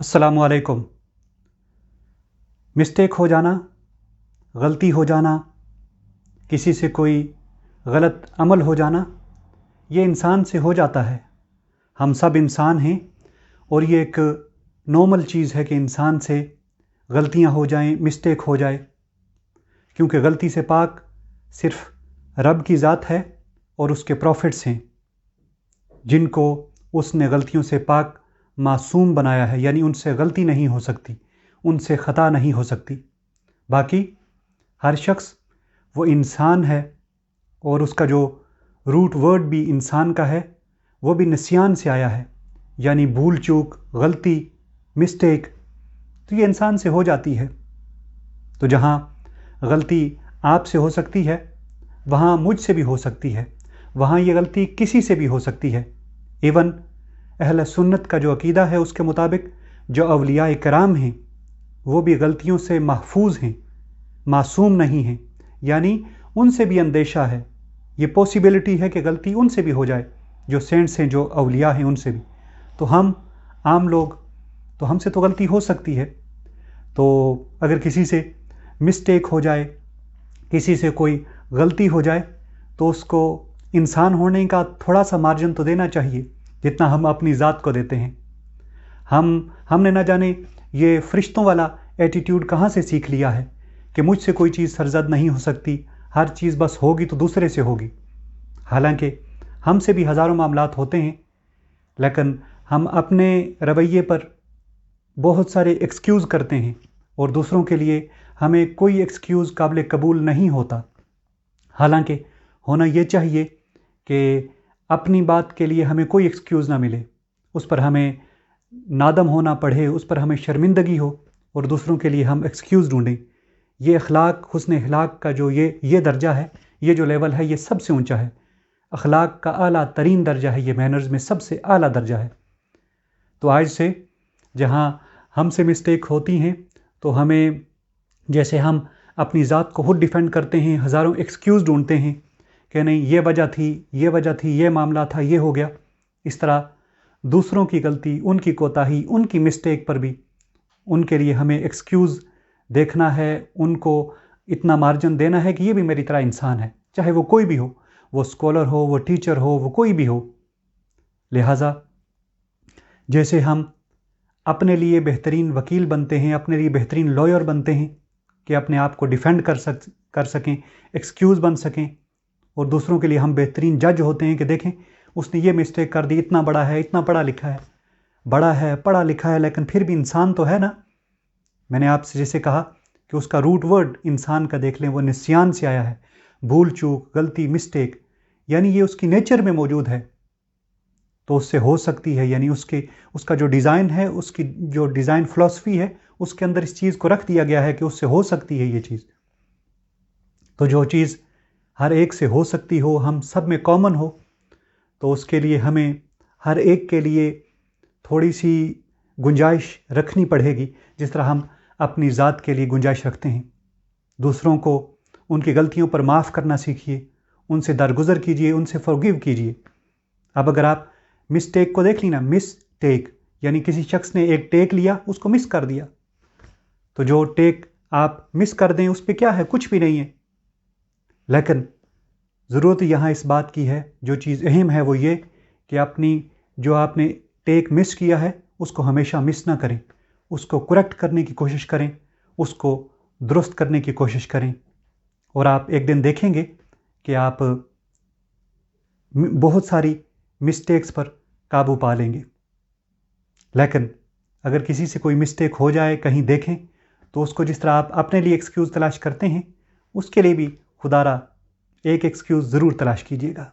अस्सलाम वालेकुम। मिस्टेक हो जाना, गलती हो जाना, किसी से कोई गलत अमल हो जाना, ये इंसान से हो जाता है। हम सब इंसान हैं और ये एक नॉर्मल चीज़ है कि इंसान से गलतियां हो जाएं, मिस्टेक हो जाए, क्योंकि गलती से पाक सिर्फ रब की ज़ात है और उसके प्रॉफिट्स हैं जिनको उसने गलतियों से पाक मासूम बनाया है, यानी उनसे गलती नहीं हो सकती, उनसे ख़ता नहीं हो सकती। बाकी हर शख्स वो इंसान है और उसका जो रूट वर्ड भी इंसान का है वो भी निस्यान से आया है, यानी भूल चूक, गलती, मिस्टेक। तो ये इंसान से हो जाती है। तो जहाँ गलती आपसे हो सकती है वहाँ मुझसे भी हो सकती है, वहाँ ये गलती किसी से भी हो सकती है। इवन अहले सुन्नत का जो अकीदा है उसके मुताबिक जो अवलिया कराम हैं वो भी गलतियों से महफूज हैं, मासूम नहीं हैं, यानी उनसे भी अंदेशा है, ये पॉसिबिलिटी है कि गलती उनसे भी हो जाए, जो सेंट्स हैं, जो अवलिया हैं, उनसे भी। तो हम आम लोग, तो हमसे तो गलती हो सकती है। तो अगर किसी से मिस्टेक हो जाए, किसी से कोई गलती हो जाए, तो उसको इंसान होने का थोड़ा सा मार्जिन तो देना चाहिए, जितना हम अपनी ज़ात को देते हैं। हमने ना जाने ये फरिश्तों वाला एटीट्यूड कहाँ से सीख लिया है कि मुझसे कोई चीज़ सरजद नहीं हो सकती, हर चीज़ बस होगी तो दूसरे से होगी। हालांकि हमसे भी हज़ारों मामलात होते हैं, लेकिन हम अपने रवैये पर बहुत सारे एक्सक्यूज़ करते हैं और दूसरों के लिए हमें कोई एक्सक्यूज़ काबिल कबूल नहीं होता। हालांकि होना ये चाहिए कि अपनी बात के लिए हमें कोई एक्सक्यूज़ ना मिले, उस पर हमें नादम होना पड़े, उस पर हमें शर्मिंदगी हो और दूसरों के लिए हम एक्सक्यूज़ ढूंढें। ये अखलाक, हुस्न अखलाक का जो ये दर्जा है, ये जो लेवल है, ये सबसे ऊंचा है। अखलाक का आला तरीन दर्जा है, ये मैनर्स में सबसे आला दर्जा है। तो आज से जहाँ हमसे मिस्टेक होती हैं तो हमें, जैसे हम अपनी ज़ात को खुद डिफेंड करते हैं, हज़ारों एक्सक्यूज़ ढूंढते हैं कि नहीं ये वजह थी, ये वजह थी, ये मामला था, ये हो गया, इस तरह दूसरों की गलती, उनकी कोताही, उनकी मिस्टेक पर भी उनके लिए हमें एक्सक्यूज़ देखना है, उनको इतना मार्जिन देना है कि ये भी मेरी तरह इंसान है, चाहे वो कोई भी हो, वो स्कॉलर हो, वो टीचर हो, वो कोई भी हो। लिहाजा जैसे हम अपने लिए बेहतरीन वकील बनते हैं, अपने लिए बेहतरीन लॉयर बनते हैं कि अपने आप को डिफेंड कर सकें, एक्सक्यूज़ बन सकें, और दूसरों के लिए हम बेहतरीन जज होते हैं कि देखें उसने ये मिस्टेक कर दी, इतना बड़ा है, इतना पढ़ा लिखा है, बड़ा है, पढ़ा लिखा है, लेकिन फिर भी इंसान तो है ना। मैंने आपसे जैसे कहा कि उसका रूट वर्ड इंसान का देख लें, वो निस्यान से आया है, भूल चूक, गलती, मिस्टेक, यानी ये उसकी नेचर में मौजूद है, तो उससे हो सकती है, यानी उसका जो डिज़ाइन है, उसकी जो डिज़ाइन फ़िलासफ़ी है, उसके अंदर इस चीज़ को रख दिया गया है कि उससे हो सकती है ये चीज़। तो जो चीज़ हर एक से हो सकती हो, हम सब में कॉमन हो, तो उसके लिए हमें हर एक के लिए थोड़ी सी गुंजाइश रखनी पड़ेगी, जिस तरह हम अपनी ज़ात के लिए गुंजाइश रखते हैं। दूसरों को उनकी गलतियों पर माफ़ करना सीखिए, उनसे दरगुजर कीजिए, उनसे फॉरगिव कीजिए। अब अगर आप मिस्टेक को देख ली ना, मिसटेक यानी किसी शख्स ने एक टेक लिया, उसको मिस कर दिया, तो जो टेक आप मिस कर दें उस पर क्या है, कुछ भी नहीं है। लेकिन ज़रूरत यहाँ इस बात की है, जो चीज़ अहम है वो ये कि जो आपने टेक मिस किया है उसको हमेशा मिस ना करें, उसको करेक्ट करने की कोशिश करें, उसको दुरुस्त करने की कोशिश करें, और आप एक दिन देखेंगे कि आप बहुत सारी मिस्टेक्स पर काबू पा लेंगे। लेकिन अगर किसी से कोई मिस्टेक हो जाए, कहीं देखें, तो उसको जिस तरह आप अपने लिए एक्सक्यूज़ तलाश करते हैं, उसके लिए भी खुदारा एक एक्सक्यूज़ ज़रूर तलाश कीजिएगा।